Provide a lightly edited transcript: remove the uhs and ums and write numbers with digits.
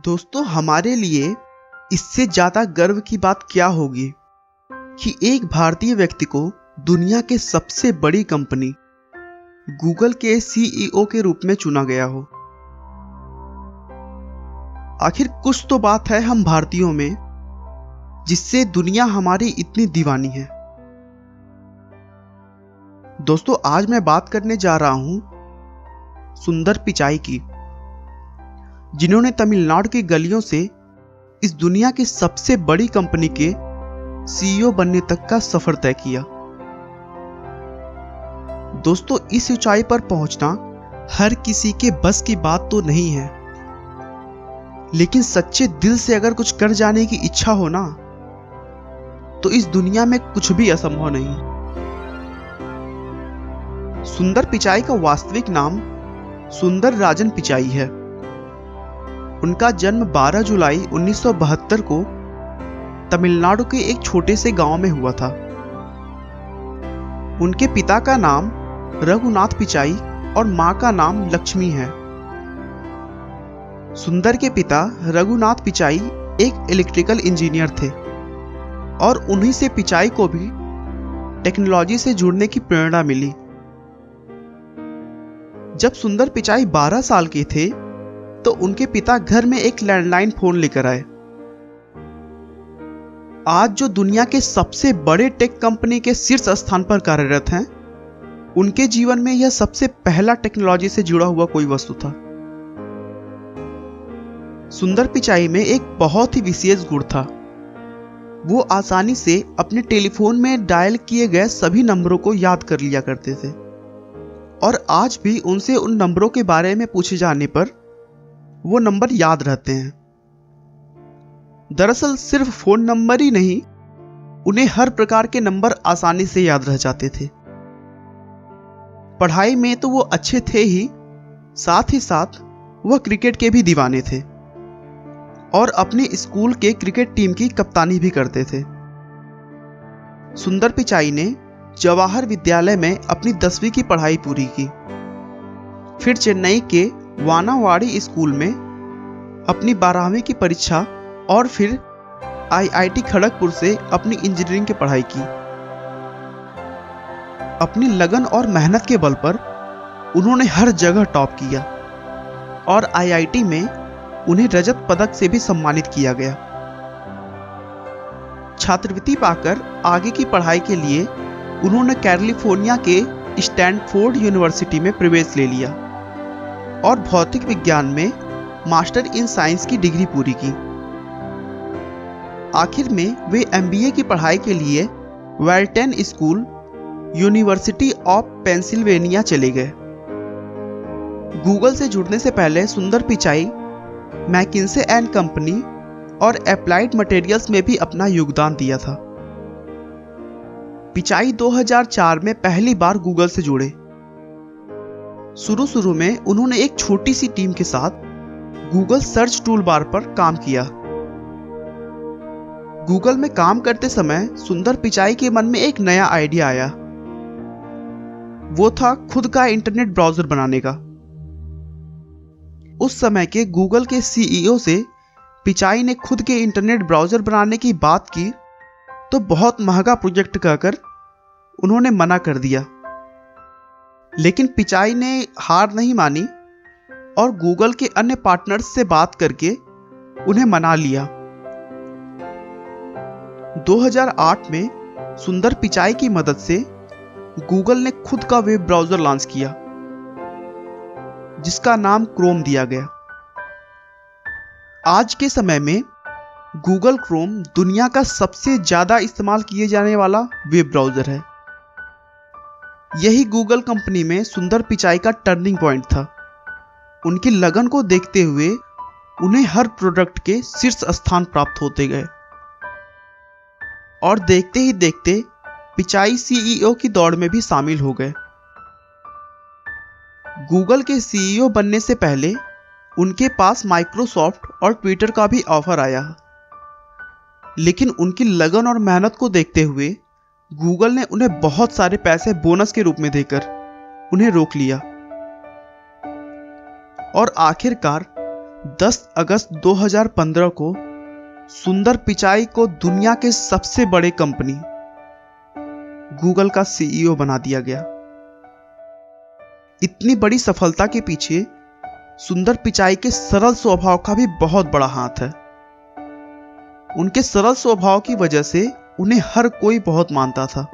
दोस्तों, हमारे लिए इससे ज़्यादा गर्व की बात क्या होगी कि एक भारतीय व्यक्ति को दुनिया के सबसे बड़ी कंपनी गूगल के सीईओ के रूप में चुना गया हो। आखिर कुछ तो बात है हम भारतीयों में जिससे दुनिया हमारी इतनी दीवानी है। दोस्तों, आज मैं बात करने जा रहा हूं सुंदर पिचाई की, जिन्होंने तमिलनाडु की गलियों से इस दुनिया की सबसे बड़ी कंपनी के सीईओ बनने तक का सफर तय किया। दोस्तों, इस ऊंचाई पर पहुंचना हर किसी के बस की बात तो नहीं है, लेकिन सच्चे दिल से अगर कुछ कर जाने की इच्छा हो ना, तो इस दुनिया में कुछ भी असंभव नहीं। सुंदर पिचाई का वास्तविक नाम सुंदर राजन पिचाई है। उनका जन्म 12 जुलाई 1972 को तमिलनाडु के एक छोटे से गांव में हुआ था। उनके पिता का नाम रघुनाथ पिचाई और मां का नाम लक्ष्मी है। सुंदर के पिता रघुनाथ पिचाई एक इलेक्ट्रिकल इंजीनियर थे और उन्हीं से पिचाई को भी टेक्नोलॉजी से जुड़ने की प्रेरणा मिली। जब सुंदर पिचाई 12 साल के थे तो उनके पिता घर में एक लैंडलाइन फोन लेकर आए। आज जो दुनिया के सबसे बड़े टेक कंपनी के शीर्ष स्थान पर कार्यरत हैं, उनके जीवन में यह सबसे पहला टेक्नोलॉजी से जुड़ा हुआ कोई वस्तु था। सुंदर पिचाई में एक बहुत ही विशेष गुण था। वो आसानी से अपने टेलीफोन में डायल किए गए सभी नंबरों को याद कर लिया करते थे और आज भी उनसे उन नंबरों के बारे में पूछे जाने पर वो नंबर याद रहते हैं। दरअसल सिर्फ फोन नंबर ही नहीं, उन्हें हर प्रकार के नंबर आसानी से याद रह जाते थे। पढ़ाई में तो वो अच्छे थे ही साथ वह क्रिकेट के भी दीवाने थे और अपने स्कूल के क्रिकेट टीम की कप्तानी भी करते थे। सुंदर पिचाई ने जवाहर विद्यालय में अपनी 10वीं की पढ़ाई पूरी की, फिर चेन्नई के वानावाड़ी स्कूल में अपनी 12वीं की परीक्षा और फिर आईआईटी खड़गपुर से अपनी इंजीनियरिंग की पढ़ाई की। अपनी लगन और मेहनत के बल पर उन्होंने हर जगह टॉप किया और आईआईटी में उन्हें रजत पदक से भी सम्मानित किया गया। छात्रवृत्ति पाकर आगे की पढ़ाई के लिए उन्होंने कैलिफोर्निया के स्टैनफोर्ड यूनिवर्सिटी में प्रवेश ले लिया और भौतिक विज्ञान में मास्टर इन साइंस की डिग्री पूरी की। आखिर में वे एमबीए की पढ़ाई के लिए वेल्टन स्कूल, यूनिवर्सिटी ऑफ पेंसिल्वेनिया चले गए। गूगल से जुड़ने से पहले सुंदर पिचाई मैकिन्से एंड कंपनी और अप्लाइड मटेरियल्स में भी अपना योगदान दिया था। पिचाई 2004 में पहली बार गूगल से जुड़े। शुरू में उन्होंने एक छोटी सी टीम के साथ गूगल सर्च टूल बार पर काम किया। गूगल में काम करते समय सुंदर पिचाई के मन में एक नया आइडिया आया। वो था खुद का इंटरनेट ब्राउजर बनाने का। उस समय के गूगल के सीईओ से पिचाई ने खुद के इंटरनेट ब्राउजर बनाने की बात की तो बहुत महंगा प्रोजेक्ट कहकर उन्होंने मना कर दिया, लेकिन पिचाई ने हार नहीं मानी और गूगल के अन्य पार्टनर्स से बात करके उन्हें मना लिया। 2008 में सुंदर पिचाई की मदद से गूगल ने खुद का वेब ब्राउजर लॉन्च किया, जिसका नाम क्रोम दिया गया। आज के समय में गूगल क्रोम दुनिया का सबसे ज्यादा इस्तेमाल किए जाने वाला वेब ब्राउजर है। यही गूगल कंपनी में सुंदर पिचाई का टर्निंग पॉइंट था। उनकी लगन को देखते हुए उन्हें हर प्रोडक्ट के शीर्ष स्थान प्राप्त होते गए और देखते ही देखते पिचाई सीईओ की दौड़ में भी शामिल हो गए। गूगल के सीईओ बनने से पहले उनके पास माइक्रोसॉफ्ट और ट्विटर का भी ऑफर आया, लेकिन उनकी लगन और मेहनत को देखते हुए गूगल ने उन्हें बहुत सारे पैसे बोनस के रूप में देकर उन्हें रोक लिया और आखिरकार 10 अगस्त 2015 को सुंदर पिचाई को दुनिया के सबसे बड़े कंपनी गूगल का सीईओ बना दिया गया। इतनी बड़ी सफलता के पीछे सुंदर पिचाई के सरल स्वभाव का भी बहुत बड़ा हाथ है। उनके सरल स्वभाव की वजह से उन्हें हर कोई बहुत मानता था।